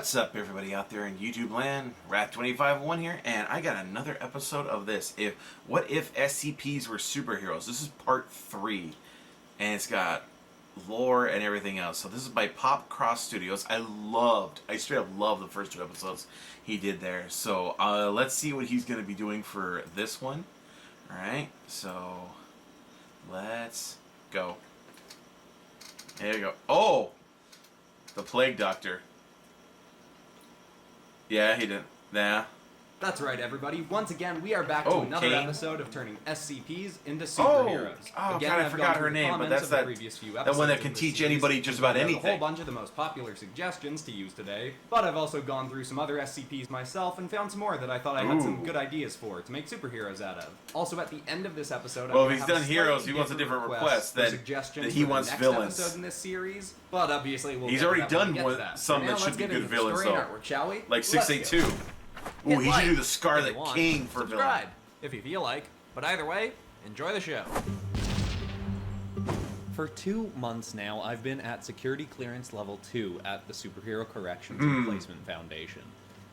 What's up, everybody out there in YouTube land? Wrath251 here, and I got another episode of this. What if SCPs were superheroes? This is part 3, and it's got lore and everything else. So this is by Pop Cross Studios. I straight up love the first 2 episodes he did there. So let's see what he's going to be doing for this one. Alright, so let's go. There you go. Oh! The Plague Doctor. Yeah, he didn't. Nah. That's right, everybody. Once again, we are back to another Kane. episode of turning SCPs into superheroes. Oh, again, God, I I've forgot gone her through name, but comments that's of the that previous few one episodes that of can this teach series, anybody just about and I've anything. a whole bunch of the most popular suggestions to use today, but I've also gone through some other SCPs myself and found some more that I thought I had some good ideas for to make superheroes out of. Also, at the end of this episode, Well, I'm if he's gonna done have a heroes, slightly he wants a different request for that suggestions he for the wants next villains. episode in this series, but obviously we'll He's get to already that when done we get one, to that. some For that now, should let's be get good into the villains, story though. and artwork, shall we? Like Let's go. 682. Ooh, he should do the Scarlet want, King for villain. subscribe if you feel like. But either way, enjoy the show. For 2 months now, I've been at Security Clearance Level 2 at the Superhero Corrections and Placement Foundation.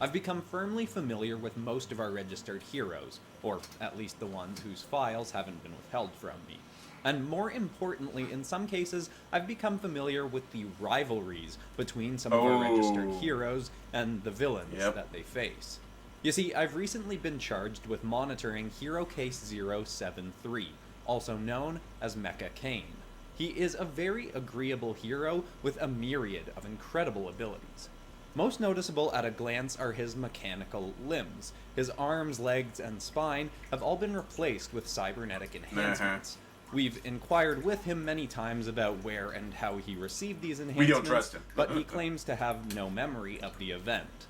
I've become firmly familiar with most of our registered heroes, or at least the ones whose files haven't been withheld from me. And more importantly, in some cases, I've become familiar with the rivalries between some of our registered heroes and the villains that they face. You see, I've recently been charged with monitoring Hero Case 073, also known as Mecca Kane. He is a very agreeable hero with a myriad of incredible abilities. Most noticeable at a glance are his mechanical limbs. His arms, legs, and spine have all been replaced with cybernetic enhancements. We've inquired with him many times about where and how he received these enhancements, We don't trust him. but he claims to have no memory of the event.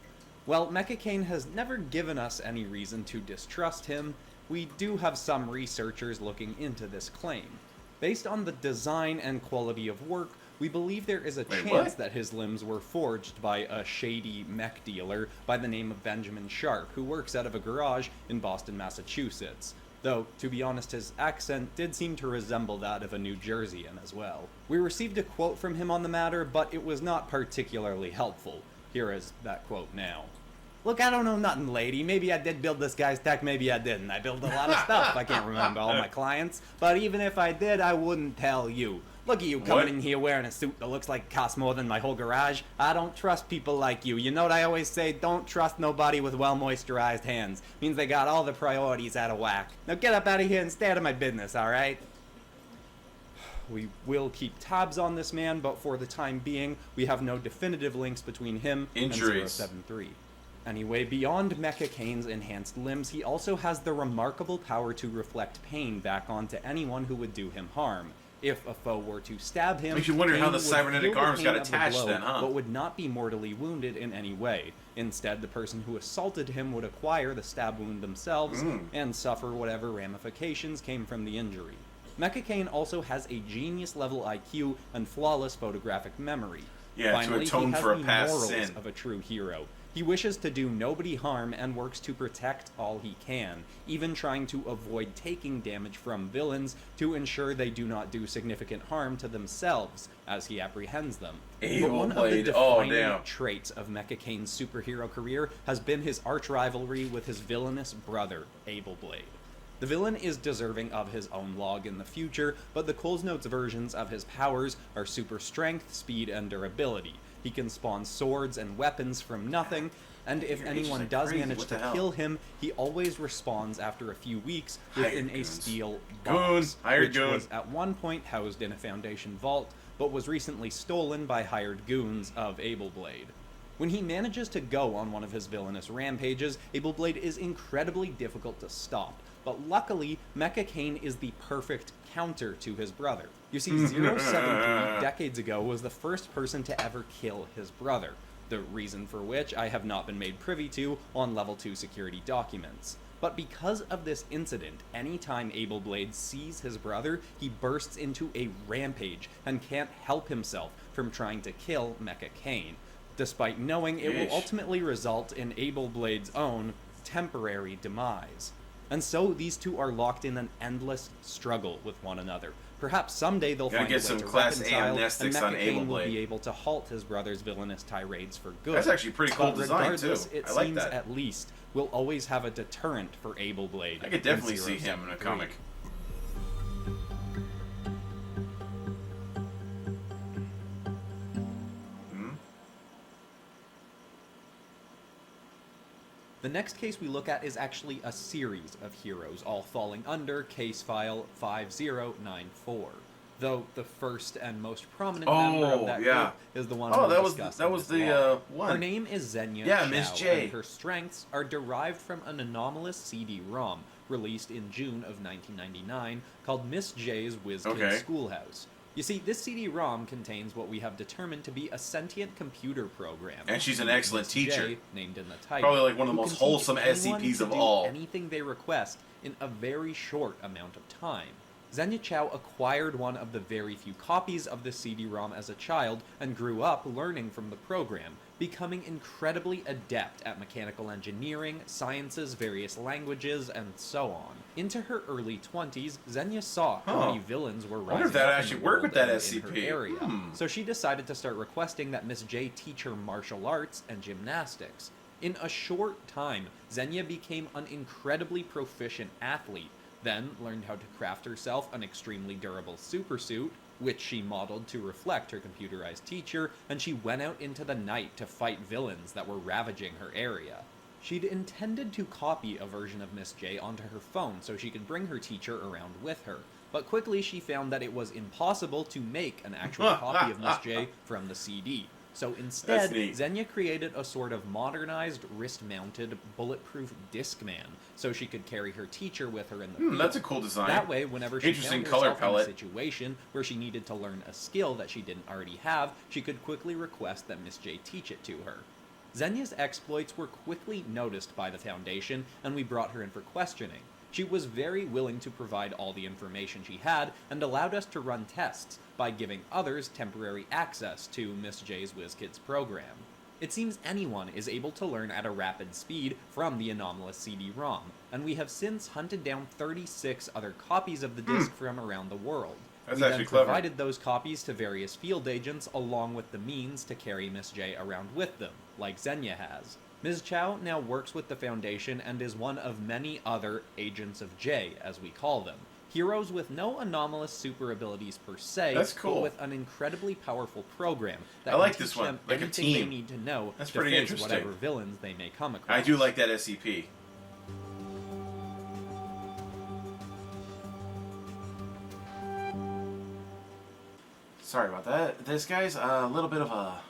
While Mecca Kane has never given us any reason to distrust him, we do have some researchers looking into this claim. Based on the design and quality of work, we believe there is a chance that his limbs were forged by a shady mech dealer by the name of Benjamin Sharp, who works out of a garage in Boston, Massachusetts. Though, to be honest, his accent did seem to resemble that of a New Jerseyan as well. We received a quote from him on the matter, but it was not particularly helpful. Here is that quote now. Look, I don't know nothing, lady. Maybe I did build this guy's tech, maybe I didn't. I build a lot of stuff. I can't remember all my clients. But even if I did, I wouldn't tell you. Look at you coming in here wearing a suit that looks like it costs more than my whole garage. I don't trust people like you. You know what I always say? Don't trust nobody with well-moisturized hands. Means they got all the priorities out of whack. Now get up out of here and stay out of my business, alright? We will keep tabs on this man, but for the time being, we have no definitive links between him and 073. Anyway, beyond Mecca Kane's enhanced limbs, he also has the remarkable power to reflect pain back onto anyone who would do him harm. If a foe were to stab him, Makes you wonder Kane how the would cybernetic feel the arms got pain of the attached blow, then, huh? but would not be mortally wounded in any way. Instead, the person who assaulted him would acquire the stab wound themselves and suffer whatever ramifications came from the injury. Mecca Kane also has a genius-level IQ and flawless photographic memory. Yeah, Finally, to atone he has for a the past morals sin. of a true hero. He wishes to do nobody harm and works to protect all he can, even trying to avoid taking damage from villains to ensure they do not do significant harm to themselves as he apprehends them. But one of the defining traits of Mecca Kane's superhero career has been his arch rivalry with his villainous brother, Abelblade. The villain is deserving of his own log in the future, but the Coles Notes versions of his powers are super strength, speed, and durability. He can spawn swords and weapons from nothing, and if anyone does manage to kill him, he always respawns after a few weeks within a steel box, which was at one point housed in a Foundation vault, but was recently stolen by hired goons of Abelblade. When he manages to go on one of his villainous rampages, Abelblade is incredibly difficult to stop, but luckily, Mecca Kane is the perfect counter to his brother. You see, 073 decades ago was the first person to ever kill his brother, the reason for which I have not been made privy to on Level 2 security documents. But because of this incident, anytime Abelblade sees his brother, he bursts into a rampage and can't help himself from trying to kill Mecca Kane, despite knowing it will ultimately result in Abelblade's own temporary demise. And so these two are locked in an endless struggle with one another. Perhaps someday they'll Gotta find a get way some to Class A reconcile, and amnestics Mecca on Kane will Ableblade. be able to halt his brother's villainous tirades for good. That's actually pretty cool But design, regardless, too. it I like seems that. at least we'll always have a deterrent for Ableblade. I could definitely see him in a 073. comic. The next case we look at is actually a series of heroes, all falling under case file 5094. Though the first and most prominent member of that group is the one we'll discuss in this log. one. Her name is Zenyatta. Yeah, Miss J. And her strengths are derived from an anomalous CD-ROM released in June of 1999 called Miss J's WizKid Schoolhouse. You see, this CD-ROM contains what we have determined to be a sentient computer program. And she's an excellent Ms. teacher. J, named in the title. Probably like one of the who most can teach wholesome anyone SCPs to of do all. anything they request in a very short amount of time. Zenyatta acquired one of the very few copies of the CD-ROM as a child and grew up learning from the program, becoming incredibly adept at mechanical engineering, sciences, various languages, and so on. Into her early 20s, Zenya saw how many villains were rising wonder if that up in actually the worked world with that and SCP. in her area. So she decided to start requesting that Miss J teach her martial arts and gymnastics. In a short time, Zenya became an incredibly proficient athlete, then learned how to craft herself an extremely durable supersuit, which she modeled to reflect her computerized teacher, and she went out into the night to fight villains that were ravaging her area. She'd intended to copy a version of Miss J onto her phone so she could bring her teacher around with her, but quickly she found that it was impossible to make an actual copy of Miss J from the CD. So instead, Zenya created a sort of modernized, wrist-mounted, bulletproof Discman, so she could carry her teacher with her in the field. That's a cool design. That way, whenever she Interesting found color herself palette. in a situation where she needed to learn a skill that she didn't already have, she could quickly request that Miss J teach it to her. Zenya's exploits were quickly noticed by the Foundation, and we brought her in for questioning. She was very willing to provide all the information she had, and allowed us to run tests by giving others temporary access to Miss J's WizKids program. It seems anyone is able to learn at a rapid speed from the anomalous CD-ROM, and we have since hunted down 36 other copies of the disc from around the world. That's we actually then clever. provided those copies to various field agents along with the means to carry Miss J around with them, like Zenya has. Ms. Chow now works with the Foundation and is one of many other Agents of J, as we call them. Heroes with no anomalous super abilities per se, That's cool. but with an incredibly powerful program that I like can this teach one, them like a anything team. they need to know That's to pretty face interesting. whatever villains they may come across. I do like that SCP. Sorry about that. This guy's a little bit of a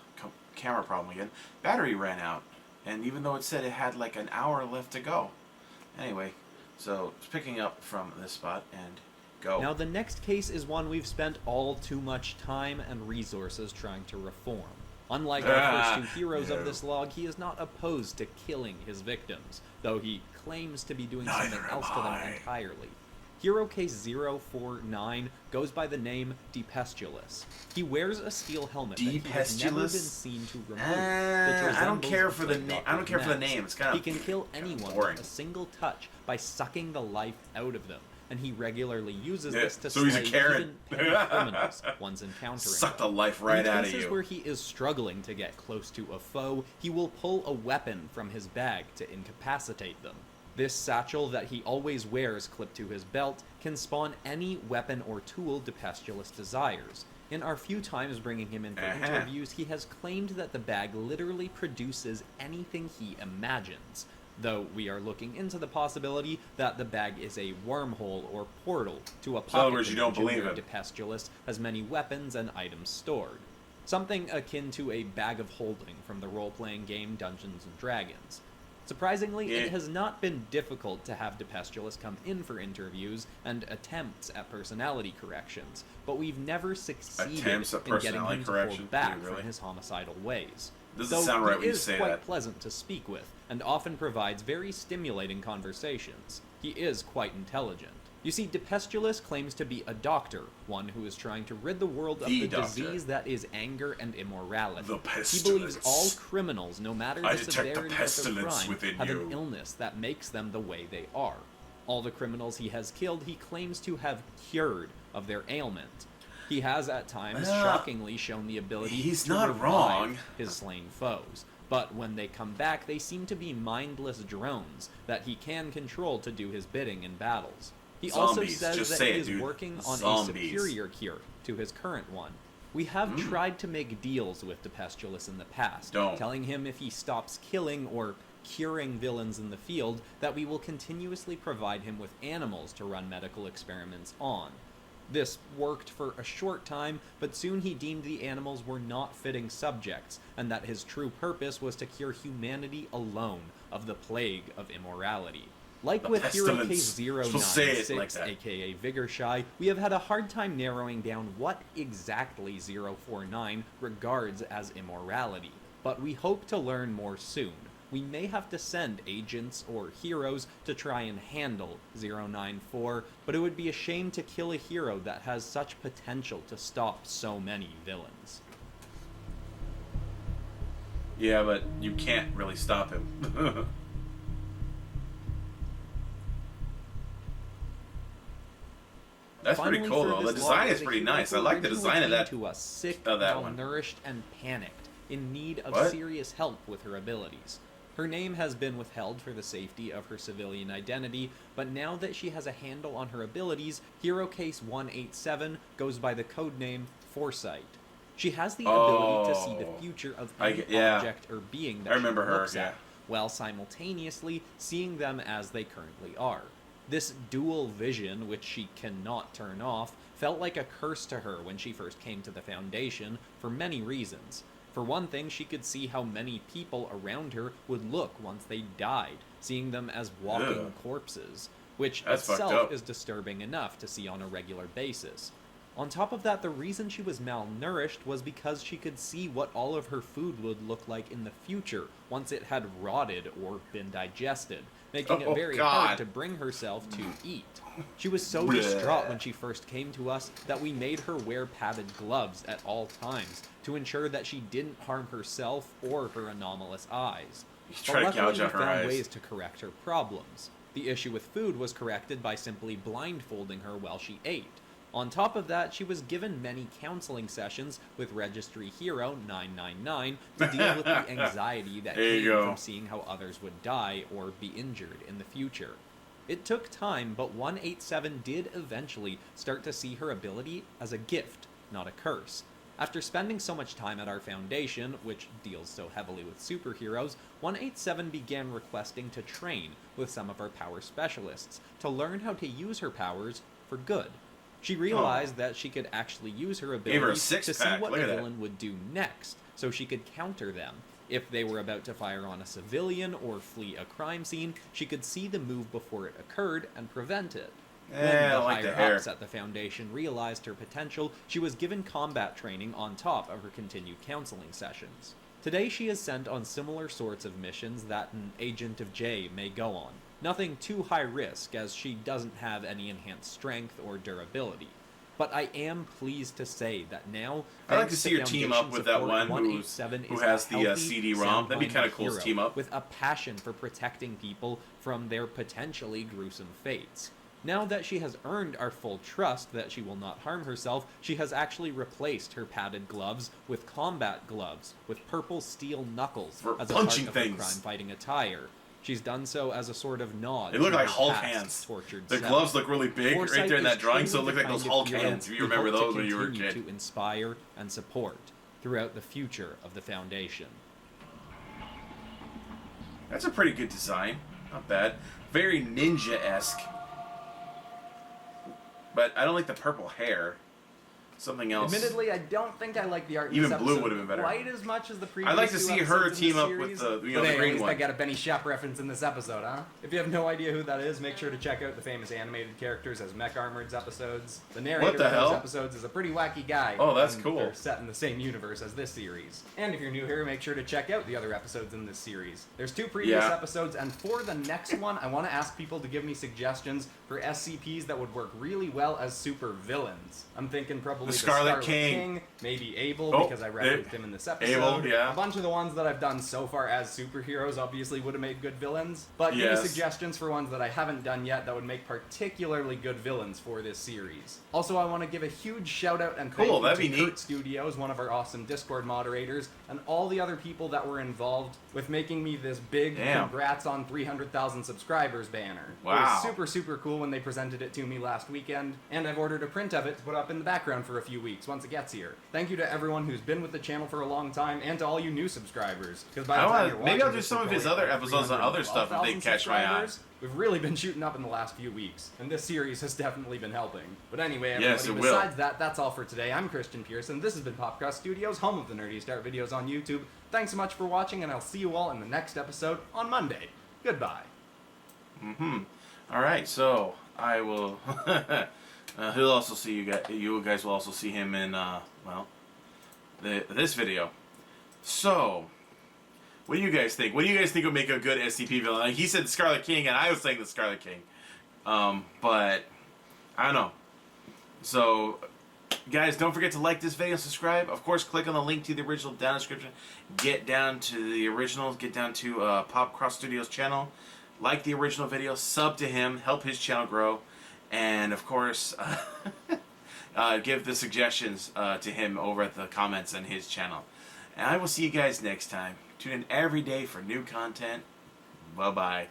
camera problem again. Battery ran out, and even though it said it had like an hour left to go. Anyway, so it's picking up from this spot and go. Now the next case is one we've spent all too much time and resources trying to reform. Unlike our first two heroes of this log, he is not opposed to killing his victims, though he claims to be doing something else to them entirely. Hero case 049 goes by the name Depestulous. He wears a steel helmet that he has never been seen to remove. I don't care for the name. I don't care for the name. It's kind of He can kill anyone boring. with a single touch by sucking the life out of them, and he regularly uses this to so he's slay a Karen. even petty criminals once encountering Suck them. the life right out of In cases you. where he is struggling to get close to a foe, he will pull a weapon from his bag to incapacitate them. This satchel that he always wears clipped to his belt can spawn any weapon or tool Depestulous desires. In our few times bringing him in for interviews, he has claimed that the bag literally produces anything he imagines, though we are looking into the possibility that the bag is a wormhole or portal to a pocket you don't dimension believe where him. Depestulous has many weapons and items stored. Something akin to a bag of holding from the role-playing game Dungeons & Dragons. Surprisingly, it has not been difficult to have Depestulous come in for interviews and attempts at personality corrections, but we've never succeeded Attempts at in getting personality him to correction? pull back Do you really? from his homicidal ways. Doesn't Though sound right he when you is say quite that. pleasant to speak with, and often provides very stimulating conversations. He is quite intelligent. You see, Depestulous claims to be a doctor, one who is trying to rid the world of the disease that is anger and immorality. The He pestilence. believes all criminals, no matter I the detect the severity of their pestilence crime, within have you. an illness that makes them the way they are. All the criminals he has killed, he claims to have cured of their ailment. He has at times shockingly shown the ability to revive his slain foes, but when they come back, they seem to be mindless drones that he can control to do his bidding in battles. He also says that he is working on a superior cure to his current one. We have tried to make deals with Depestulous in the past, telling him if he stops killing or curing villains in the field, that we will continuously provide him with animals to run medical experiments on. This worked for a short time, but soon he deemed the animals were not fitting subjects, and that his true purpose was to cure humanity alone of the plague of immorality. Like with Hero Case 096, aka Vigor Shy, we have had a hard time narrowing down what exactly 049 regards as immorality, but we hope to learn more soon. We may have to send agents or heroes to try and handle 094, but it would be a shame to kill a hero that has such potential to stop so many villains. Yeah, but you can't really stop him. That's Finally, pretty cool, though. The design is pretty nice. I like the design of that. To us sick, one. malnourished, and panicked, in need of serious help with her abilities. Her name has been withheld for the safety of her civilian identity, but now that she has a handle on her abilities, Hero Case 187 goes by the codename Foresight. She has the ability to see the future of any object or being that she looks at, while simultaneously seeing them as they currently are. This dual vision, which she cannot turn off, felt like a curse to her when she first came to the Foundation for many reasons. For one thing, she could see how many people around her would look once they died, seeing them as walking corpses, which itself is disturbing enough to see on a regular basis. On top of that, the reason she was malnourished was because she could see what all of her food would look like in the future once it had rotted or been digested, making it very hard to bring herself to eat. She was so distraught when she first came to us that we made her wear padded gloves at all times to ensure that she didn't harm herself or her anomalous eyes. But luckily we found ways to correct her problems. The issue with food was corrected by simply blindfolding her while she ate. On top of that, she was given many counseling sessions with Registry Hero 999 to deal with the anxiety that came from seeing how others would die or be injured in the future. It took time, but 187 did eventually start to see her ability as a gift, not a curse. After spending so much time at our Foundation, which deals so heavily with superheroes, 187 began requesting to train with some of our power specialists to learn how to use her powers for good. She realized that she could actually use her abilities to see what the villain would do next, so she could counter them. If they were about to fire on a civilian or flee a crime scene, she could see the move before it occurred and prevent it. When the higher-ups at the Foundation realized her potential, she was given combat training on top of her continued counseling sessions. Today she is sent on similar sorts of missions that an Agent of J may go on. Nothing too high risk, as she doesn't have any enhanced strength or durability. But I am pleased to say that now, I'd like to see her team up with that one who has the CD-ROM. That'd be kind of cool to team up. With a passion for protecting people from their potentially gruesome fates. Now that she has earned our full trust that she will not harm herself, she has actually replaced her padded gloves with combat gloves with purple steel knuckles as a part of her crime-fighting attire. She's done so as a sort of nod. They look like Hulk hands. The gloves look really big right there in that drawing, so it looked like those Hulk hands, if you remember those when you were a kid. To inspire and support throughout the future of the Foundation. That's a pretty good design. Not bad. Very ninja-esque. But I don't like the purple hair. Something else. Admittedly, I don't think I like the art in Even this blue episode would have been better. quite as much as the previous I'd like to see her team up with the, the green one. I got a Benny Shep reference in this episode, huh? If you have no idea who that is, make sure to check out the famous animated characters as Mech Armored's episodes. The narrator of those episodes is a pretty wacky guy. Oh, that's cool. They're set in the same universe as this series. And if you're new here, make sure to check out the other episodes in this series. There's 2 previous episodes, and for the next one, I want to ask people to give me suggestions for SCPs that would work really well as super villains. I'm thinking probably the Scarlet King. maybe Abel, Oh, because I referenced him in this episode. Abel, yeah. A bunch of the ones that I've done so far as superheroes obviously would have made good villains, but give me Yes. suggestions for ones that I haven't done yet that would make particularly good villains for this series. Also, I want to give a huge shout out and thank Cool, you that'd to be neat. Kurt Studios, one of our awesome Discord moderators, and all the other people that were involved with making me this big Damn. congrats on 300,000 subscribers banner. It Wow. was super cool when they presented it to me last weekend, and I've ordered a print of it to put up in the background for a few weeks once it gets here. Thank you to everyone who's been with the channel for a long time, and to all you new subscribers. Because by the time you're Maybe I'll watching do this, some we're of his going other at episodes on other stuff if they 312,000 catch my eye. subscribers. We've really been shooting up in the last few weeks, and this series has definitely been helping. But anyway, everybody, Yes, it will. besides that, that's all for today. I'm Christian Pearson. This has been Popcross Studios, home of the nerdiest art videos on YouTube. Thanks so much for watching, and I'll see you all in the next episode on Monday. Goodbye. All right, so I will. He'll also see you guys. You guys will also see him in this video. So, what do you guys think? What do you guys think would make a good SCP villain? Like he said, Scarlet King, and I was saying the Scarlet King. But I don't know. So, guys, don't forget to like this video and subscribe. Of course, click on the link to the original down in the description. Get down to the original. Get down to Popcross Studios channel. Like the original video. Sub to him. Help his channel grow. And, of course, give the suggestions to him over at the comments on his channel. And I will see you guys next time. Tune in every day for new content. Bye-bye.